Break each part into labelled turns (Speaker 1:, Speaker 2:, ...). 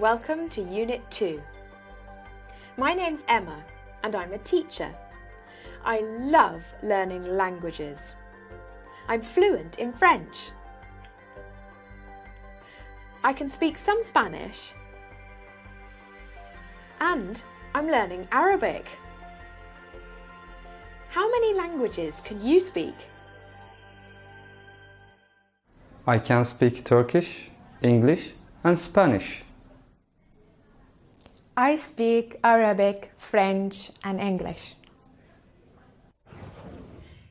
Speaker 1: Welcome to Unit 2. My name's Emma and I'm a teacher. I love learning languages. I'm fluent in French. I can speak some Spanish. And I'm learning Arabic. How many languages can you speak?
Speaker 2: I can speak Turkish, English and Spanish.
Speaker 3: I speak Arabic, French and English.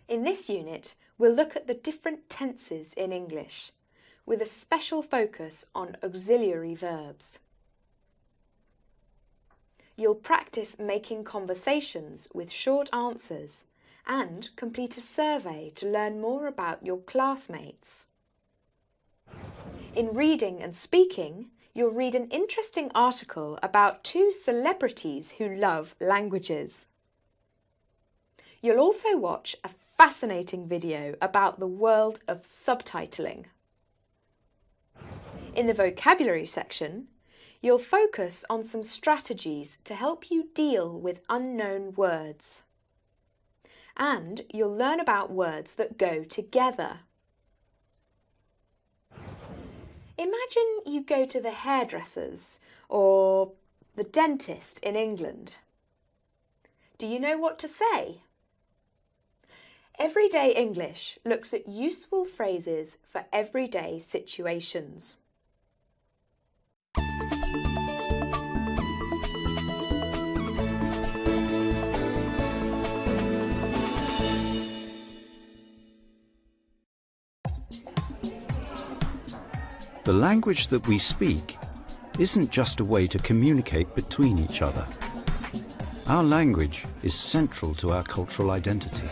Speaker 1: In this unit, we'll look at the different tenses in English, with a special focus on auxiliary verbs. You'll practice making conversations with short answers and complete a survey to learn more about your classmates. In reading and speaking, you'll read an interesting article about two celebrities who love languages. You'll also watch a fascinating video about the world of subtitling. In the vocabulary section, you'll focus on some strategies to help you deal with unknown words. And you'll learn about words that go together. Imagine you go to the hairdressers or the dentist in England. Do you know what to say? Everyday English looks at useful phrases for everyday situations.
Speaker 4: The language that we speak isn't just a way to communicate between each other. Our language is central to our cultural identity.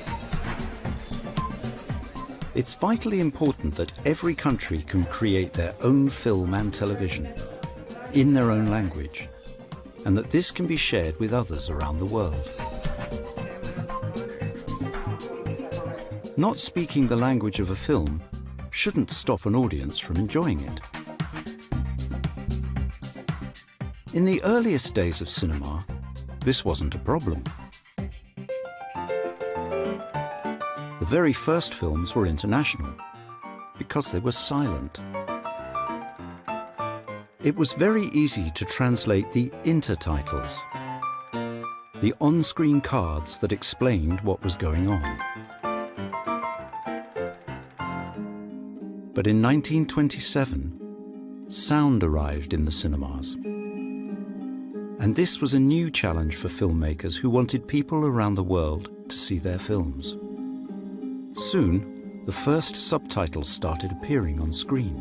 Speaker 4: It's vitally important that every country can create their own film and television in their own language, and that this can be shared with others around the world. Not speaking the language of a film shouldn't stop an audience from enjoying it. In the earliest days of cinema, this wasn't a problem. The very first films were international because they were silent. It was very easy to translate the intertitles, the on-screen cards that explained what was going on. But in 1927, sound arrived in the cinemas. And this was a new challenge for filmmakers who wanted people around the world to see their films. Soon, the first subtitles started appearing on screen.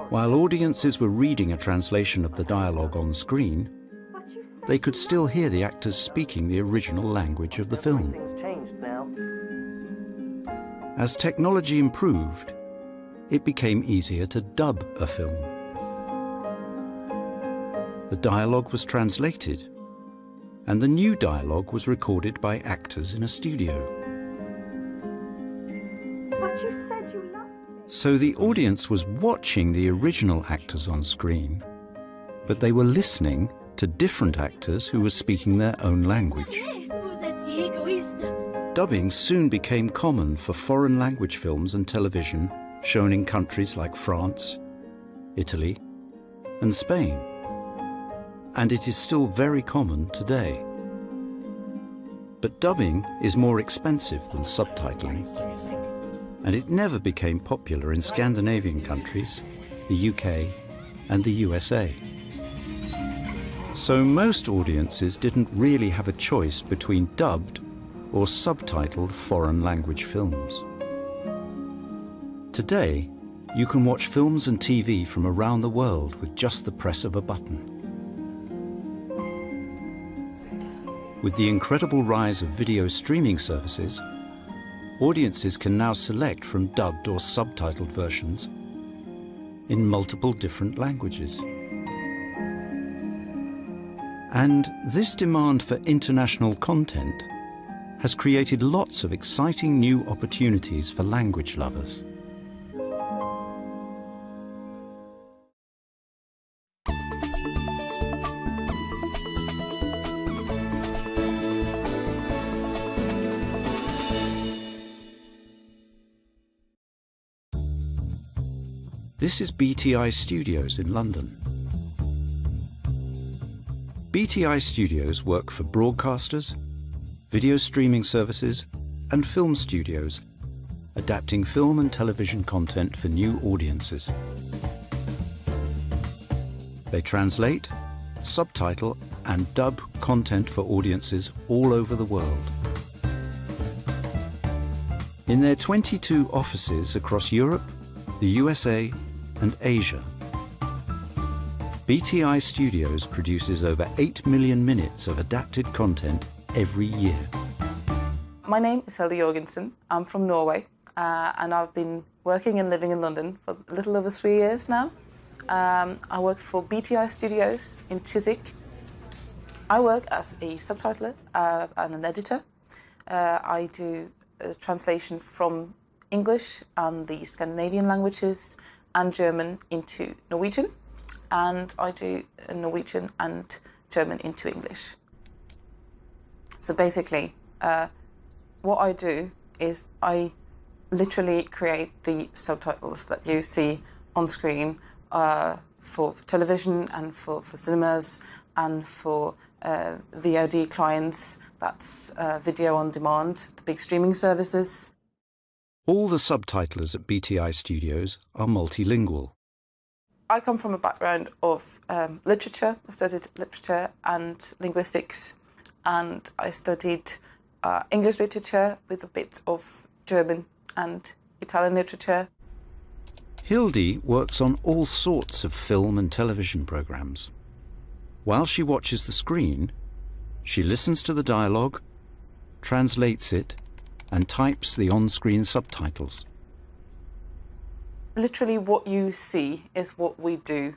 Speaker 4: While audiences were reading a translation of the dialogue on screen, they could still hear the actors speaking the original language of the film. As technology improved, it became easier to dub a film. The dialogue was translated, and the new dialogue was recorded by actors in a studio. So the audience was watching the original actors on screen, but they were listening to different actors who were speaking their own language. Dubbing soon became common for foreign language films and television shown in countries like France, Italy, and Spain. And it is still very common today. But dubbing is more expensive than subtitling, and it never became popular in Scandinavian countries, the UK, and the USA. So most audiences didn't really have a choice between dubbed or subtitled foreign language films. Today, you can watch films and TV from around the world with just the press of a button. With the incredible rise of video streaming services, audiences can now select from dubbed or subtitled versions in multiple different languages. And this demand for international content has created lots of exciting new opportunities for language lovers. This is BTI Studios in London. BTI Studios work for broadcasters, video streaming services, and film studios, adapting film and television content for new audiences. They translate, subtitle, and dub content for audiences all over the world. In their 22 offices across Europe, the USA, and Asia, BTI Studios produces over 8 million minutes of adapted content every year.
Speaker 5: My name is Hilde Jorgensen. I'm from Norway, and I've been working and living in London for a little over 3 years now. I work for BTI Studios in Chiswick. I work as a subtitler and an editor. I do translation from English and the Scandinavian languages and German into Norwegian, and I do Norwegian and German into English. So basically, what I do is I literally create the subtitles that you see on screen for television and for cinemas and for VOD clients, that's video on demand, the big streaming services.
Speaker 4: All the subtitlers at BTI Studios are multilingual.
Speaker 5: I come from a background of literature. I studied literature and linguistics, and I studied English literature with a bit of German and Italian literature.
Speaker 4: Hilde works on all sorts of film and television programs. While she watches the screen, she listens to the dialogue, translates it, and types the on-screen subtitles.
Speaker 5: Literally what you see is what we do,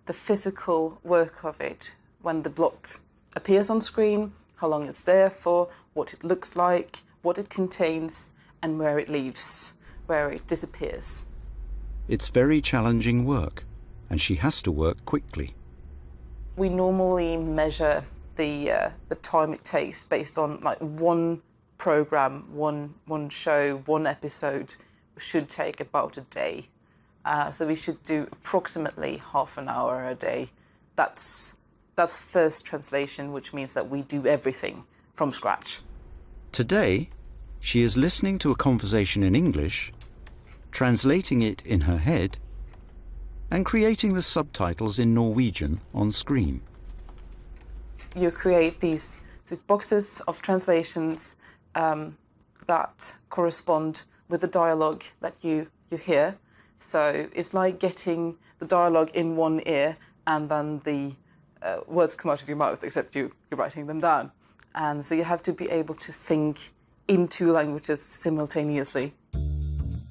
Speaker 5: the physical work of it, when the block appears on screen, how long it's there for, what it looks like, what it contains, and where it leaves, where it disappears.
Speaker 4: It's very challenging work, and she has to work quickly.
Speaker 5: We normally measure the time it takes based on like one program, one show, one episode should take about a day. So we should do approximately half an hour a day. That's first translation, which means that we do everything from scratch.
Speaker 4: Today, she is listening to a conversation in English, translating it in her head, and creating the subtitles in Norwegian on screen.
Speaker 5: You create these boxes of translations that correspond with the dialogue that you hear. So it's like getting the dialogue in one ear and then the words come out of your mouth, except you're writing them down. And so you have to be able to think in two languages simultaneously.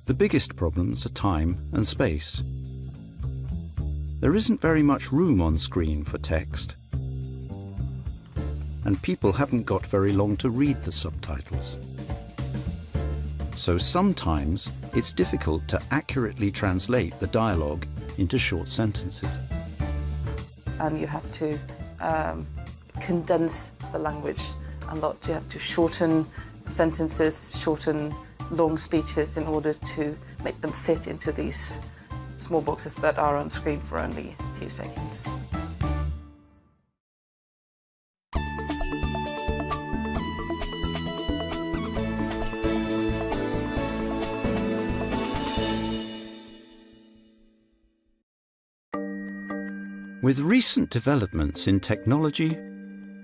Speaker 4: The biggest problems are time and space. There isn't very much room on screen for text, and people haven't got very long to read the subtitles. So sometimes it's difficult to accurately translate the dialogue into short sentences.
Speaker 5: And you have to condense the language a lot. You have to shorten sentences, shorten long speeches in order to make them fit into these small boxes that are on screen for only a few seconds.
Speaker 4: With recent developments in technology,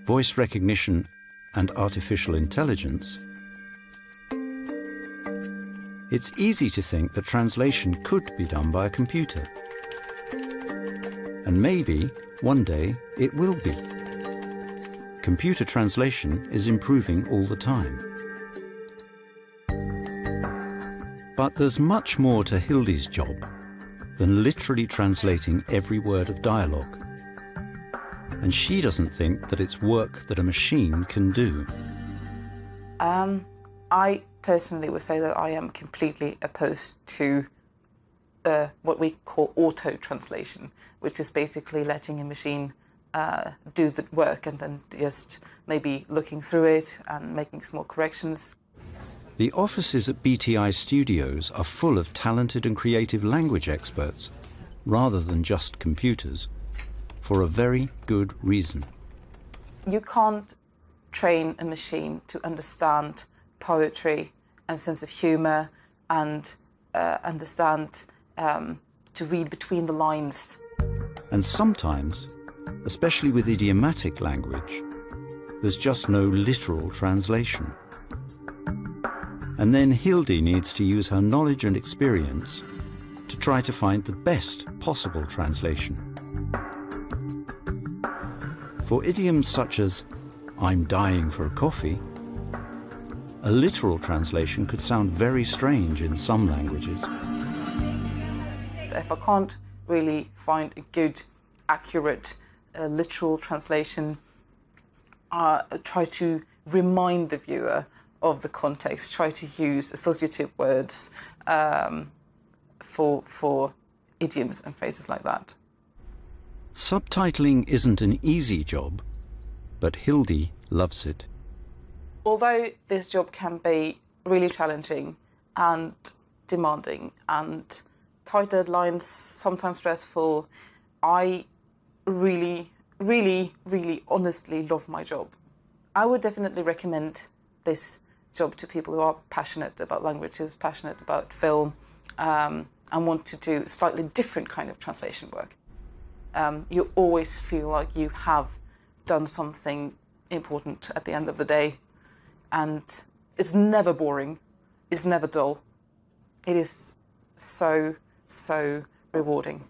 Speaker 4: voice recognition, and artificial intelligence, it's easy to think that translation could be done by a computer. And maybe, one day, it will be. Computer translation is improving all the time. But there's much more to Hilde's job than literally translating every word of dialogue. And she doesn't think that it's work that a machine can do.
Speaker 5: I personally would say that I am completely opposed to what we call auto-translation, which is basically letting a machine do the work and then just maybe looking through it and making small corrections.
Speaker 4: The offices at BTI Studios are full of talented and creative language experts rather than just computers, for a very good reason.
Speaker 5: You can't train a machine to understand poetry and sense of humour and understand to read between the lines.
Speaker 4: And sometimes, especially with idiomatic language, there's just no literal translation. And then Hildy needs to use her knowledge and experience to try to find the best possible translation. For idioms such as, "I'm dying for a coffee," a literal translation could sound very strange in some languages.
Speaker 5: If I can't really find a good, accurate, literal translation, I try to remind the viewer of the context, try to use associative words for idioms and phrases like that.
Speaker 4: Subtitling isn't an easy job, but Hildy loves it.
Speaker 5: Although this job can be really challenging and demanding and tight deadlines, sometimes stressful, I really, really, really honestly love my job. I would definitely recommend this job to people who are passionate about languages, passionate about film, and want to do slightly different kind of translation work. You always feel like you have done something important at the end of the day, and it's never boring, it's never dull. It is so, so rewarding.